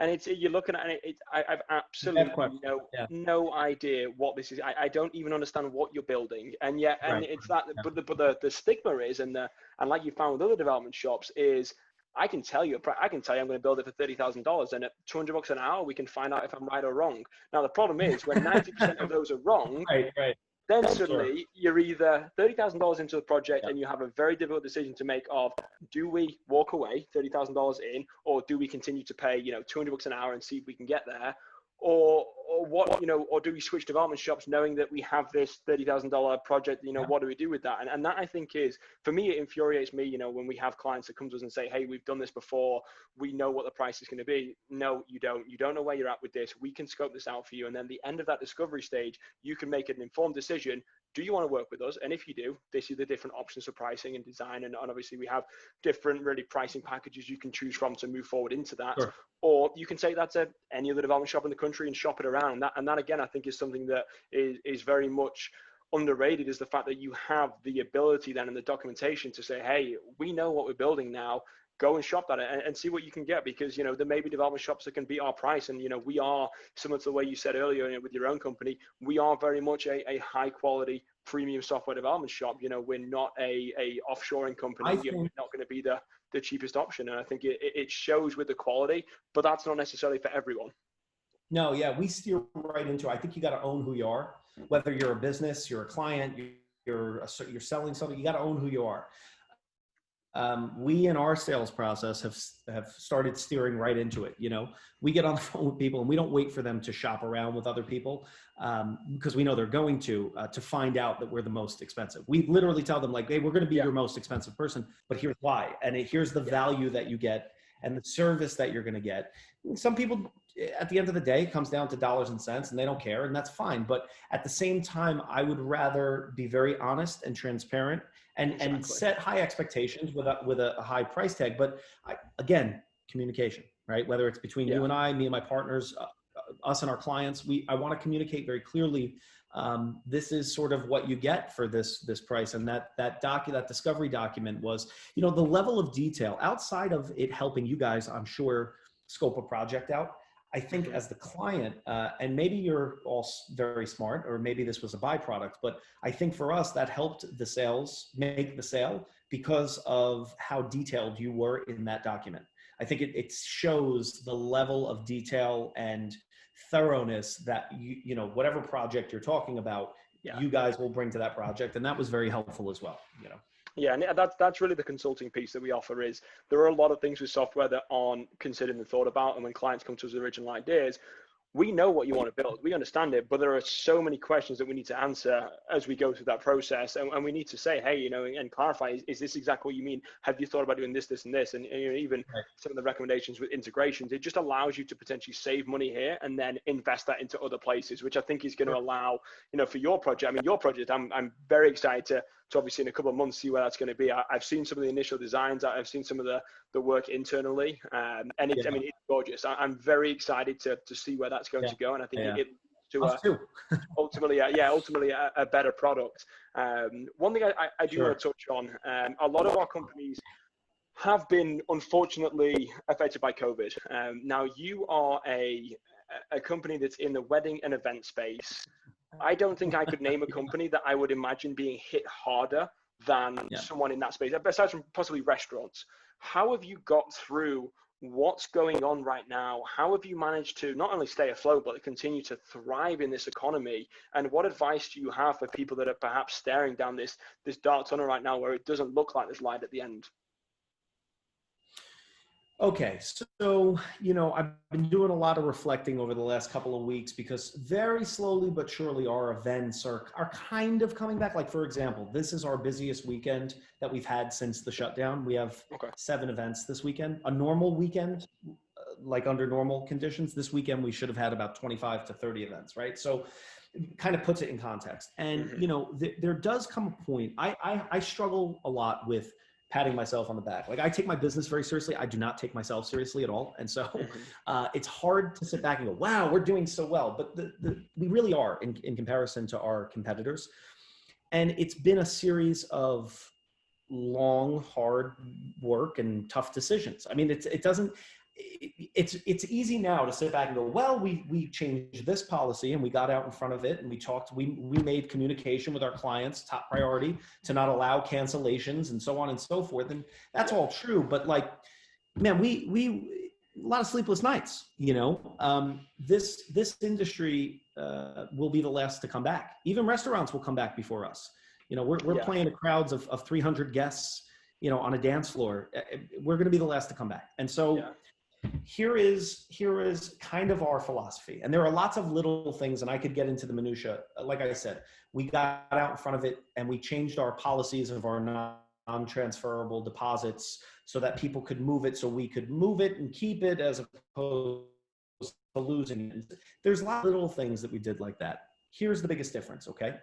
And it's, you're looking at it, I've absolutely Yeah. no idea what this is. I don't even understand what you're building. And yet, and Right. it's that, Yeah. but the stigma is, and like you found with other development shops is, I can tell you I'm going to build it for $30,000, and at $200 an hour, we can find out if I'm right or wrong. Now, the problem is when 90% of those are wrong, Right. Right. then Sure. suddenly you're either $30,000 into the project, Yeah. and you have a very difficult decision to make of, do we walk away $30,000 in, or do we continue to pay, $200 an hour and see if we can get there? Or what, or do we switch development shops knowing that we have this $30,000 project? Yeah. What do we do with that? And that, I think, is, for me, it infuriates me, when we have clients that come to us and say, hey, we've done this before, we know what the price is going to be. No, you don't. You don't know where you're at with this. We can scope this out for you. And then the end of that discovery stage, you can make an informed decision. Do you want to work with us? And if you do, this is the different options for pricing and design. And obviously we have different really pricing packages you can choose from to move forward into that. Sure. Or you can take that to any other development shop in the country and shop it around. And that again, I think, is something that is very much underrated, is the fact that you have the ability then in the documentation to say, hey, we know what we're building now. Go and shop that and see what you can get, because there may be development shops that can beat our price. And we are, similar to the way you said earlier with your own company, we are very much a high quality premium software development shop. We're not a offshoring company. We're not going to be the cheapest option. And I think it shows with the quality, but that's not necessarily for everyone. No, yeah, we steer right into, I think you got to own who you are, whether you're a business, you're a client, you're selling something, you got to own who you are. We in our sales process have started steering right into it. We get on the phone with people and we don't wait for them to shop around with other people, because we know they're going to find out that we're the most expensive. We literally tell them, like, hey, we're going to be your most expensive person, but here's why. And here's the value that you get and the service that you're going to get. Some people, at the end of the day, it comes down to dollars and cents, and they don't care, and that's fine. But at the same time, I would rather be very honest and transparent and set high expectations with a high price tag. But again, communication, right? Whether it's between you and I, me and my partners, us and our clients, I want to communicate very clearly. This is sort of what you get for this price. And that discovery document was, the level of detail outside of it helping you guys, I'm sure, scope a project out. I think as the client, and maybe you're all very smart, or maybe this was a byproduct, but I think for us that helped the sales make the sale because of how detailed you were in that document. I think it shows the level of detail and thoroughness that whatever project you're talking about, you guys will bring to that project, and that was very helpful as well. Yeah, and that's really the consulting piece that we offer. Is there are a lot of things with software that aren't considered and thought about, and when clients come to us with original ideas, we know what you want to build, we understand it, but there are so many questions that we need to answer as we go through that process, and we need to say, hey, and clarify, is this exactly what you mean? Have you thought about doing this, this, and this? And even some of the recommendations with integrations, it just allows you to potentially save money here and then invest that into other places, which I think is going to allow, for your project. I mean, your project, I'm very excited to obviously in a couple of months see where that's going to be. I've seen some of the initial designs. I've seen some of the work internally, and it's gorgeous. I'm very excited to see where that's going to go, and I think it to ultimately a better product. One thing I do want to touch on, a lot of our companies have been unfortunately affected by COVID. Now you are a company that's in the wedding and event space. I don't think I could name a company that I would imagine being hit harder than someone in that space, besides from possibly restaurants. How have you got through what's going on right now? How have you managed to not only stay afloat, but continue to thrive in this economy? And what advice do you have for people that are perhaps staring down this dark tunnel right now where it doesn't look like there's light at the end? Okay, so, I've been doing a lot of reflecting over the last couple of weeks, because very slowly but surely our events are kind of coming back. Like, for example, this is our busiest weekend that we've had since the shutdown. We have 7 events this weekend. A normal weekend, like under normal conditions, this weekend we should have had about 25 to 30 events, right? So it kind of puts it in context. And, there does come a point, I struggle a lot with patting myself on the back. Like, I take my business very seriously. I do not take myself seriously at all. And so it's hard to sit back and go, wow, we're doing so well. But we really are in comparison to our competitors. And it's been a series of long, hard work and tough decisions. I mean, it's easy now to sit back and go, well, we changed this policy and we got out in front of it and we talked, we made communication with our clients top priority to not allow cancellations and so on and so forth. And that's all true. But like, man, we a lot of sleepless nights, you know. This industry will be the last to come back. Even restaurants will come back before us. You know, we're playing to crowds of 300 guests, you know, on a dance floor. We're going to be the last to come back. And so here is kind of our philosophy. And there are lots of little things, and I could get into the minutia. Like I said, we got out in front of it and we changed our policies of our non-transferable deposits so that people could move it, so we could move it and keep it as opposed to losing it. There's a lot of little things that we did like that. Here's the biggest difference, okay?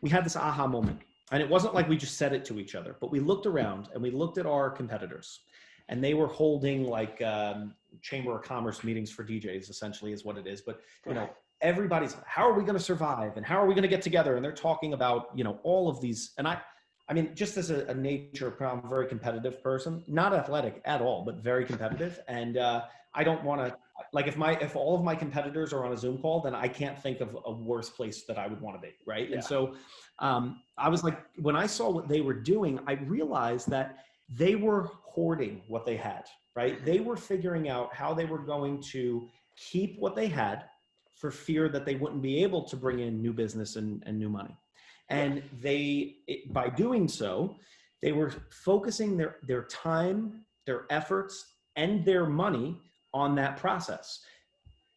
We had this aha moment. And it wasn't like we just said it to each other, but we looked around and we looked at our competitors. And they were holding like Chamber of Commerce meetings for DJs, essentially is what it is. But, you know, everybody's, how are we going to survive? And how are we going to get together? And they're talking about, you know, all of these. And I mean, just as a nature, I'm a very competitive person, not athletic at all, but very competitive. And I don't want to, like if all of my competitors are on a Zoom call, then I can't think of a worse place that I would want to be. Right. Yeah. And so I was like, when I saw what they were doing, I realized that they were hoarding what they had, right? They were figuring out how they were going to keep what they had for fear that they wouldn't be able to bring in new business and new money. And by doing so, they were focusing their time, their efforts, and their money on that process.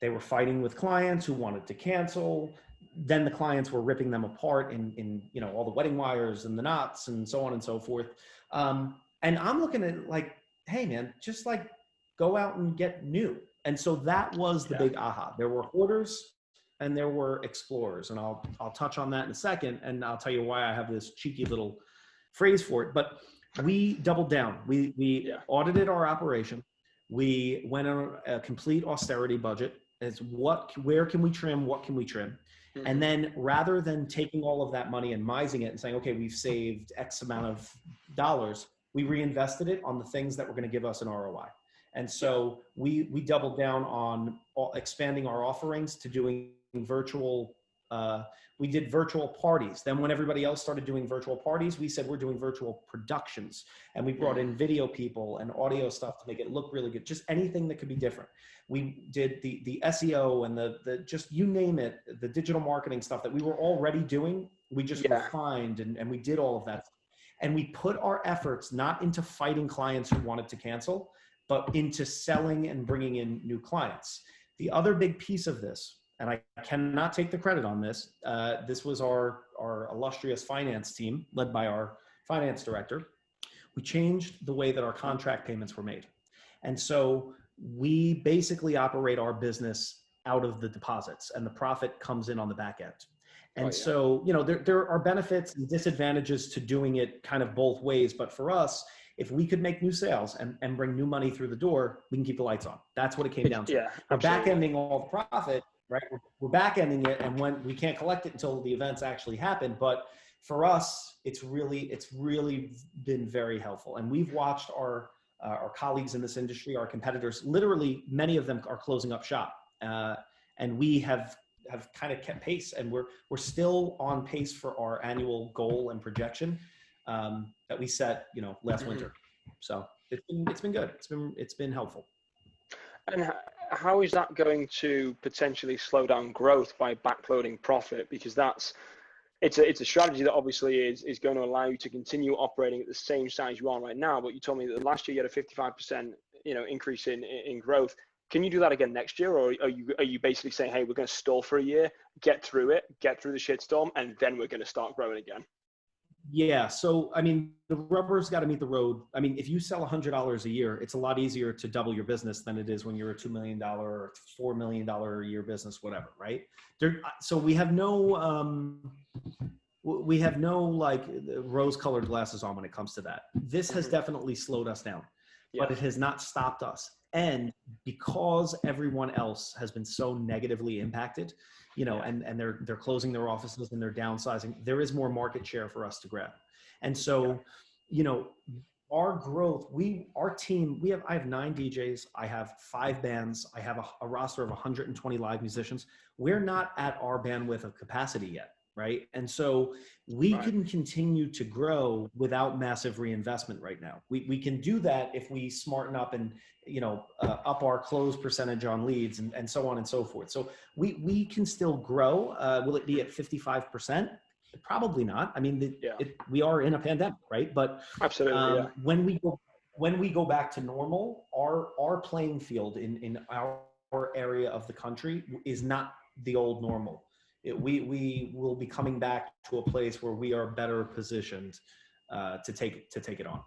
They were fighting with clients who wanted to cancel. Then the clients were ripping them apart in you know, all the wedding wires and the knots and so on and so forth. And I'm looking at it like, hey man, just like go out and get new. And so that was the big aha. There were hoarders and there were explorers. And I'll touch on that in a second. And I'll tell you why I have this cheeky little phrase for it. But we doubled down. We audited our operation. We went on a complete austerity budget. As where can we trim? What can we trim? Mm-hmm. And then rather than taking all of that money and mising it and saying, okay, we've saved X amount of dollars, we reinvested it on the things that were going to give us an ROI. And so we doubled down on expanding our offerings to doing virtual. We did virtual parties. Then when everybody else started doing virtual parties, we said we're doing virtual productions. And we brought in video people and audio stuff to make it look really good. Just anything that could be different. We did the SEO and the just you name it, the digital marketing stuff that we were already doing. We just refined and we did all of that. And we put our efforts not into fighting clients who wanted to cancel, but into selling and bringing in new clients. The other big piece of this, and I cannot take the credit on this, this was our illustrious finance team led by our finance director. We changed the way that our contract payments were made. And so we basically operate our business out of the deposits and the profit comes in on the back end. And so, you know, there are benefits and disadvantages to doing it kind of both ways. But for us, if we could make new sales and bring new money through the door, we can keep the lights on. That's what it came down to. Yeah, we're back-ending all the profit, right? We're back-ending it. And when we can't collect it until the events actually happen. But for us, it's really been very helpful. And we've watched our colleagues in this industry, our competitors, literally many of them are closing up shop. And we have kind of kept pace, and we're still on pace for our annual goal and projection that we set, you know, last winter. So it's been good. It's been helpful. And how is that going to potentially slow down growth by backloading profit? Because it's a strategy that obviously is going to allow you to continue operating at the same size you are right now. But you told me that last year you had a 55%, you know, increase in growth. Can you do that again next year, or are you basically saying, hey, we're going to stall for a year, get through the shitstorm, and then we're going to start growing again? Yeah. So, I mean, the rubber's got to meet the road. I mean, if you sell $100 a year, it's a lot easier to double your business than it is when you're a $2 million or $4 million a year business, whatever, right? So we have no like rose-colored glasses on when it comes to that. This has definitely slowed us down, but it has not stopped us. And because everyone else has been so negatively impacted, you know, and they're closing their offices and they're downsizing, there is more market share for us to grab. And so, you know, our growth, our team, I have 9 DJs. I have 5 bands. I have a roster of 120 live musicians. We're not at our bandwidth of capacity yet, right? And so we can continue to grow without massive reinvestment right now. We can do that if we smarten up and, up our close percentage on leads and so on and so forth. So we can still grow. Will it be at 55%? Probably not. I mean, we are in a pandemic, right? But absolutely, when we go back to normal, our playing field in our area of the country is not the old normal. We will be coming back to a place where we are better positioned to take it on.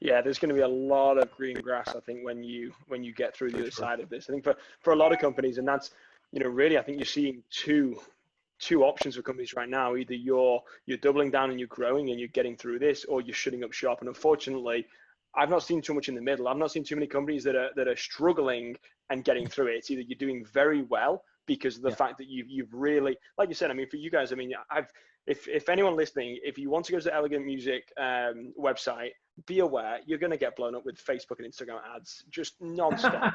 Yeah, there's going to be a lot of green grass, I think, when you get through the other side of this. I think for a lot of companies, and that's really, I think you're seeing two options for companies right now. Either you're doubling down and you're growing and you're getting through this, or you're shutting up shop. And unfortunately, I've not seen too much in the middle. I've not seen too many companies that are struggling and getting through it. It's either you're doing very well because of the fact that you've really, like you said, I mean, for you guys, I mean, if anyone listening, if you want to go to the Elegant Music website, be aware you're going to get blown up with Facebook and Instagram ads just nonstop.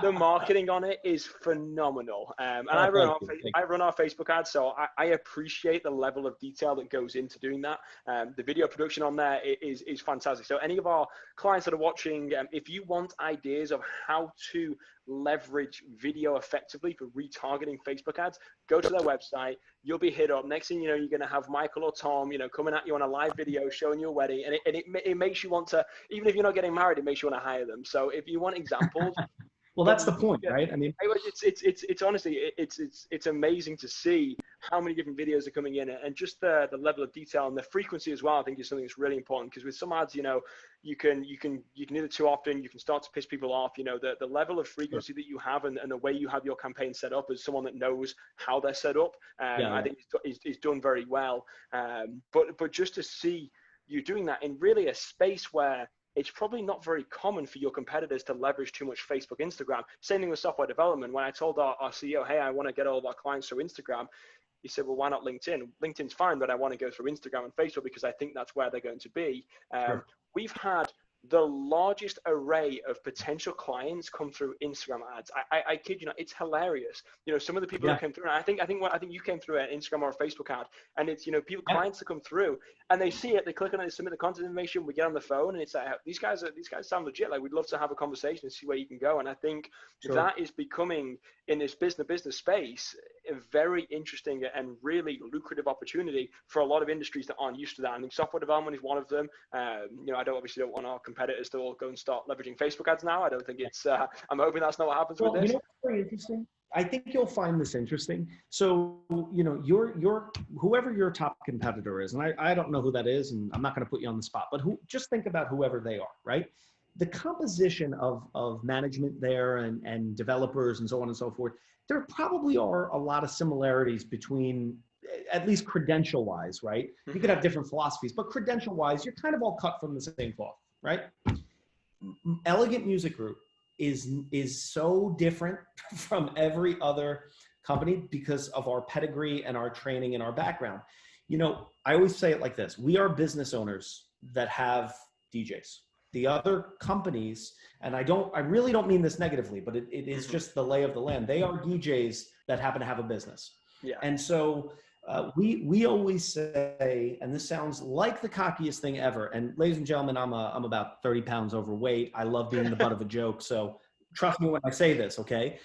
The marketing on it is phenomenal. And I run our Facebook ads, so I appreciate the level of detail that goes into doing that. The video production on there is fantastic. So any of our clients that are watching, if you want ideas of how to leverage video effectively for retargeting Facebook ads, go to their website. You'll be hit up. Next thing you know, you're going to have Michael or Tom, coming at you on a live video showing you a wedding, and it makes you want to, even if you're not getting married, it makes you want to hire them. So if you want examples, well, that's the point, right? I mean, it's honestly, it's amazing to see how many different videos are coming in, and just the level of detail and the frequency as well. I think is something that's really important, because with some ads, you can do it too often, you can start to piss people off. The level of frequency that you have and the way you have your campaign set up as someone that knows how they're set up, I think is done very well. But just to see you doing that in really a space where it's probably not very common for your competitors to leverage too much Facebook, Instagram. Same thing with software development. When I told our CEO, hey, I want to get all of our clients through Instagram, he said, well, why not LinkedIn? LinkedIn's fine, but I want to go through Instagram and Facebook because I think that's where they're going to be. We've had the largest array of potential clients come through Instagram ads. I kid you not, it's hilarious. Some of the people that came through, and I think you came through an Instagram or a Facebook ad, and it's clients that come through and they see it, they click on it, they submit the content information, we get on the phone, and it's like, these guys sound legit. Like, we'd love to have a conversation and see where you can go. And I think that is becoming, in this business space, a very interesting and really lucrative opportunity for a lot of industries that aren't used to that. I think software development is one of them. I obviously don't want our competitors to all go and start leveraging Facebook ads now. I don't think it's, I'm hoping that's not what happens with this. Very interesting. I think you'll find this interesting. So, your whoever your top competitor is, and I don't know who that is, and I'm not going to put you on the spot, but just think about whoever they are, right? The composition of management there and developers and so on and so forth, there probably are a lot of similarities between, at least credential wise, right? You could have different philosophies, but credential wise, you're kind of all cut from the same cloth, right? Elegant Music Group is so different from every other company because of our pedigree and our training and our background. I always say it like this: we are business owners that have DJs. The other companies, and I really don't mean this negatively, but it is just the lay of the land. They are DJs that happen to have a business. Yeah. And so we always say, and this sounds like the cockiest thing ever. And ladies and gentlemen, I'm about 30 pounds overweight. I love being the butt of a joke. So trust me when I say this, okay?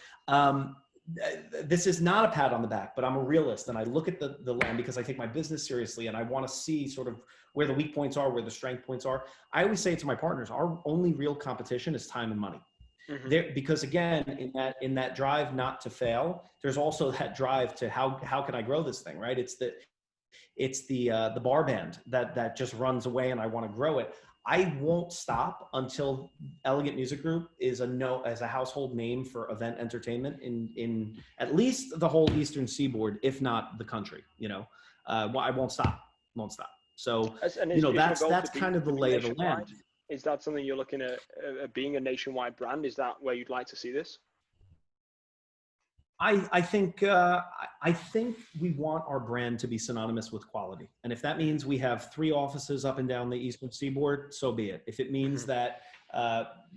This is not a pat on the back, but I'm a realist, and I look at the land because I take my business seriously, and I want to see sort of where the weak points are, where the strength points are. I always say to my partners, our only real competition is time and money. Because again, in that drive not to fail, there's also that drive to how can I grow this thing, right? It's the bar band that just runs away, and I want to grow it. I won't stop until Elegant Music Group is as a household name for event entertainment in at least the whole Eastern Seaboard, if not the country. I won't stop. So that's kind of the lay of the land. Is that something you're looking at being a nationwide brand? Is that where you'd like to see this? I think we want our brand to be synonymous with quality. And if that means we have 3 offices up and down the Eastern Seaboard, so be it. If it means that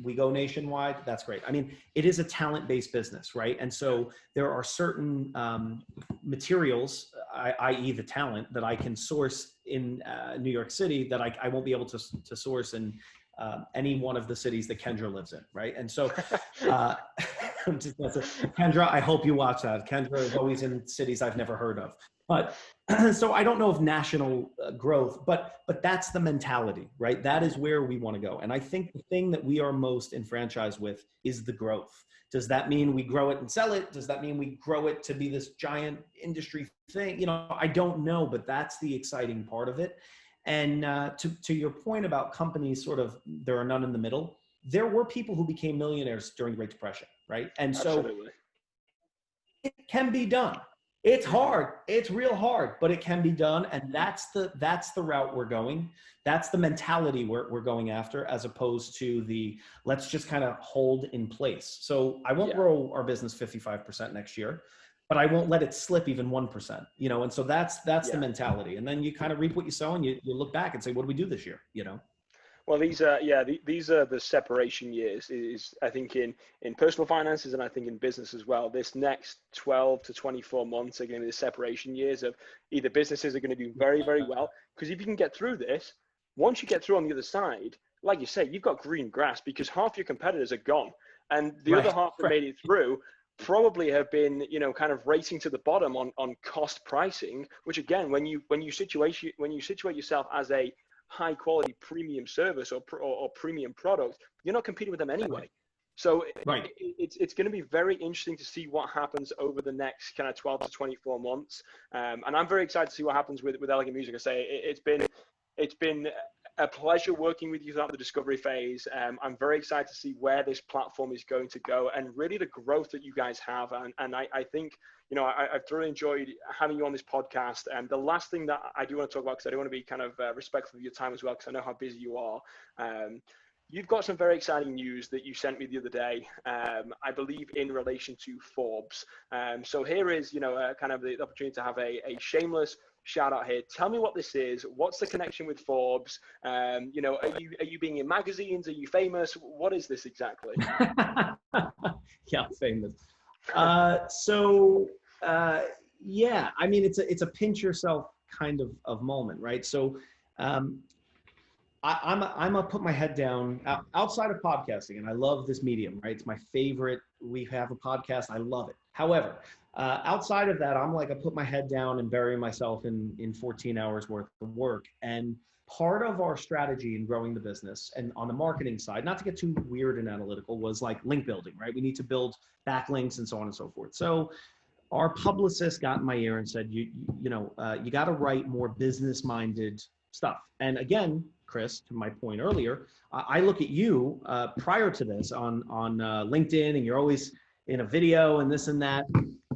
we go nationwide, that's great. I mean, it is a talent-based business, right? And so there are certain materials, i.e. the talent, that I can source in New York City that I won't be able to source in any one of the cities that Kendra lives in, right? And so Kendra, I hope you watch that. Kendra is always in cities I've never heard of. But so I don't know if national growth, but that's the mentality, right? That is where we want to go. And I think the thing that we are most enfranchised with is the growth. Does that mean we grow it and sell it? Does that mean we grow it to be this giant industry thing? You know, I don't know, but that's the exciting part of it. And to your point about companies, sort of, there are none in the middle. There were people who became millionaires during the Great Depression, right? And so Absolutely. it can be done. It's hard. It's real hard, but it can be done. And that's the route we're going. That's the mentality we're going after, as opposed to the let's just kind of hold in place. So I won't grow our business 55% next year, but I won't let it slip even 1%, you know? And so that's the mentality. And then you kind of reap what you sow, and you look back and say, what do we do this year? You know? Well, these are these are the separation years. Is I think in personal finances, and I think in business as well. This next 12 to 24 months are going to be the separation years of either businesses are going to do very, very well, because if you can get through this, once you get through on the other side, like you say, you've got green grass, because half your competitors are gone, and the other half that made it through probably have been, you know, kind of racing to the bottom on cost pricing. Which again, when you situate yourself as a high quality premium service or premium product, you're not competing with them anyway. So it's going to be very interesting to see what happens over the next kind of 12 to 24 months. And I'm very excited to see what happens with Elegant Music. I say it's been a pleasure working with you throughout the discovery phase. I'm very excited to see where this platform is going to go, and really the growth that you guys have. And I think, you know, I've thoroughly enjoyed having you on this podcast. And the last thing that I do want to talk about, because I do want to be kind of respectful of your time as well, because I know how busy you are. You've got some very exciting news that you sent me the other day, I believe in relation to Forbes. So here is, you know, kind of the opportunity to have a shameless shout out here. Tell me what this is. What's the connection with Forbes? You know, are you being in magazines? Are you famous? What is this exactly? Yeah, famous. Yeah, I mean, it's a pinch yourself kind of moment, right? So I'm gonna put my head down outside of podcasting, and I love this medium, right? It's my favorite. We have a podcast. I love it. However, outside of that, I'm like, I put my head down and bury myself in 14 hours worth of work. And part of our strategy in growing the business, and on the marketing side, not to get too weird and analytical, was like link building, right? We need to build backlinks and so on and so forth. So our publicist got in my ear and said, you got to write more business-minded stuff. And again, Chris, to my point earlier, I look at you prior to this on LinkedIn, and you're always in a video and this and that.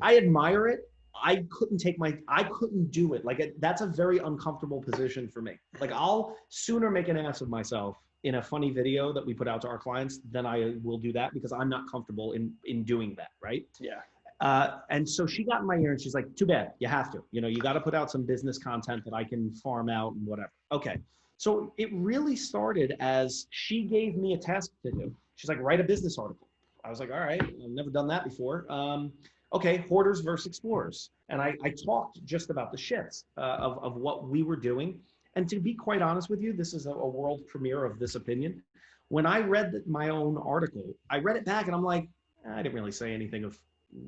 I admire it. I couldn't do it. Like, that's a very uncomfortable position for me. Like, I'll sooner make an ass of myself in a funny video that we put out to our clients than I will do that, because I'm not comfortable in doing that, right? Yeah. And so she got in my ear and she's like, too bad, you have to, you know, you got to put out some business content that I can farm out and whatever. Okay. So it really started as she gave me a task to do. She's like, write a business article. I was like, all right, I've never done that before. Okay, hoarders versus explorers. And I talked just about the shifts of what we were doing. And to be quite honest with you, this is a world premiere of this opinion. When I read my own article, I read it back and I'm like, I didn't really say anything of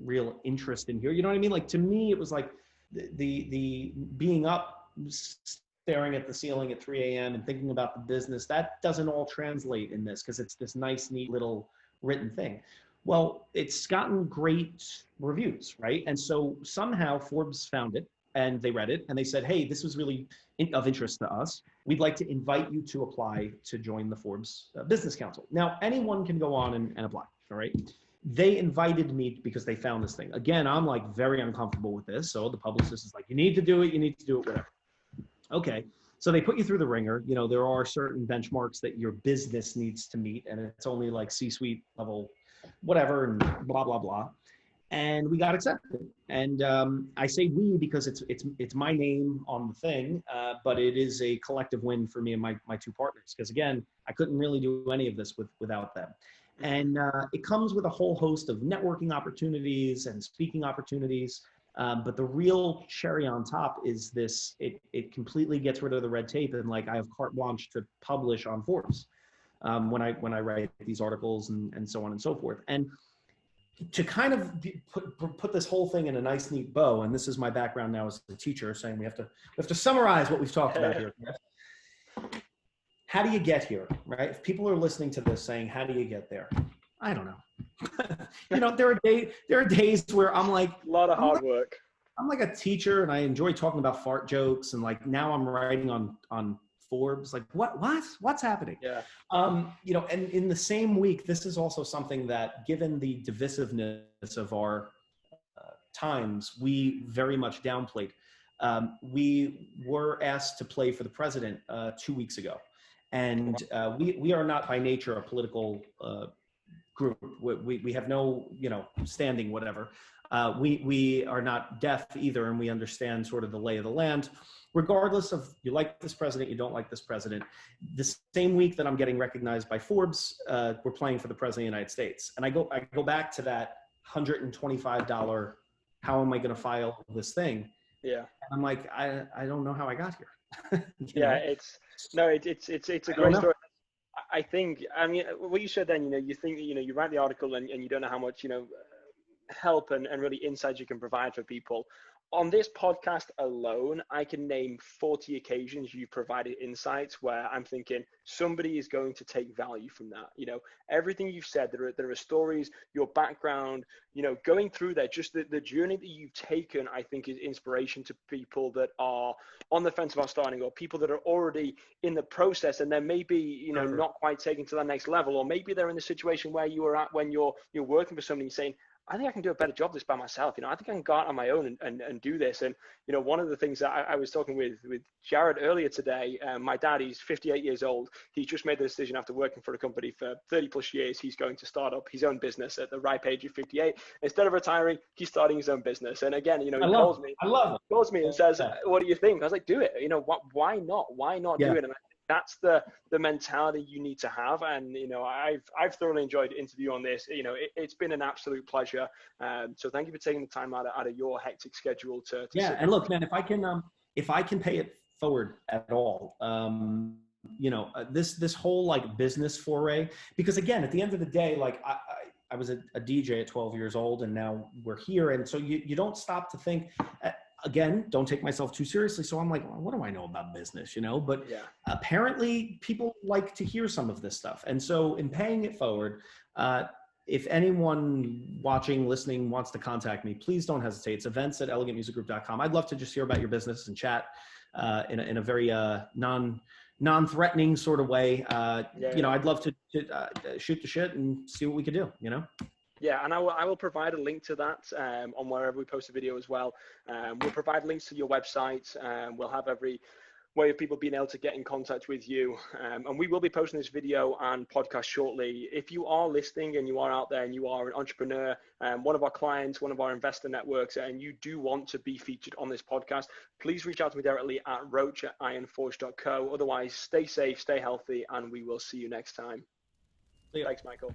real interest in here. You know what I mean? Like, to me, it was like the being up, staring at the ceiling at 3 a.m. and thinking about the business. That doesn't all translate in this, because it's this nice, neat little written thing. Well, it's gotten great reviews, right? And so somehow Forbes found it and they read it and they said, hey, this was really of interest to us. We'd like to invite you to apply to join the Forbes Business Council. Now, anyone can go on and apply, all right? They invited me because they found this thing. Again, I'm like very uncomfortable with this. So the publicist is like, you need to do it, whatever. Okay. So they put you through the ringer. You know, there are certain benchmarks that your business needs to meet, and it's only like C-suite level, whatever, and blah, blah, blah. and we got accepted. And I say we because it's my name on the thing, but it is a collective win for me and my two partners. Because again, I couldn't really do any of this without them. And it comes with a whole host of networking opportunities and speaking opportunities. But the real cherry on top is this, it completely gets rid of the red tape, and like I have carte blanche to publish on Forbes when I write these articles and so on and so forth. And to kind of put this whole thing in a nice, neat bow, and this is my background now as a teacher, saying we have to summarize what we've talked about here. How do you get here, right? If people are listening to this saying, how do you get there? I don't know. There are days where I'm like, a lot of hard work. I'm like a teacher and I enjoy talking about fart jokes. And like, now I'm writing on Forbes, like what's happening? Yeah. And in the same week, this is also something that, given the divisiveness of our times, we very much downplayed. We were asked to play for the president 2 weeks ago. And we are not by nature a political group. We have no, standing, whatever. We are not deaf either, and we understand sort of the lay of the land. Regardless of you like this president, you don't like this president. The same week that I'm getting recognized by Forbes, we're playing for the president of the United States. And I go back to that $125, how am I going to file this thing? Yeah. And I'm like, I don't know how I got here. It's a great story. I think, what you said then, you think that, you write the article and you don't know how much, help and really insights you can provide for people. On this podcast alone, I can name 40 occasions you provided insights where I'm thinking somebody is going to take value from that. Everything you've said, there are stories, your background, going through there, just the journey that you've taken, I think is inspiration to people that are on the fence about starting, or people that are already in the process and then maybe, not quite taken to that next level, or maybe they're in the situation where you were at when you're working for somebody saying, I think I can do a better job of this by myself. I think I can go out on my own and do this. And, one of the things that I was talking with Jared earlier today, my dad, he's 58 years old. He just made the decision after working for a company for 30 plus years, he's going to start up his own business at the ripe age of 58. Instead of retiring, he's starting his own business. And again, he calls me and says, what do you think? I was like, do it. Why not? Why not do it? And that's the mentality you need to have. And, I've thoroughly enjoyed the interview on this. It's been an absolute pleasure. So thank you for taking the time out of your hectic schedule to and look, man, if I can pay it forward at all, this whole like business foray, because again, at the end of the day, like I was a DJ at 12 years old and now we're here. And so you don't stop to think, again, don't take myself too seriously. So I'm like, well, what do I know about business, But apparently people like to hear some of this stuff. And so in paying it forward, if anyone watching, listening wants to contact me, please don't hesitate. It's events@elegantmusicgroup.com. I'd love to just hear about your business and chat in a very non-threatening sort of way. I'd love to shoot the shit and see what we could do, Yeah, and I will provide a link to that on wherever we post a video as well. We'll provide links to your website. We'll have every way of people being able to get in contact with you. And we will be posting this video and podcast shortly. If you are listening and you are out there and you are an entrepreneur, one of our clients, one of our investor networks, and you do want to be featured on this podcast, please reach out to me directly at roach@ironforge.co. Otherwise, stay safe, stay healthy, and we will see you next time. Thanks, Michael.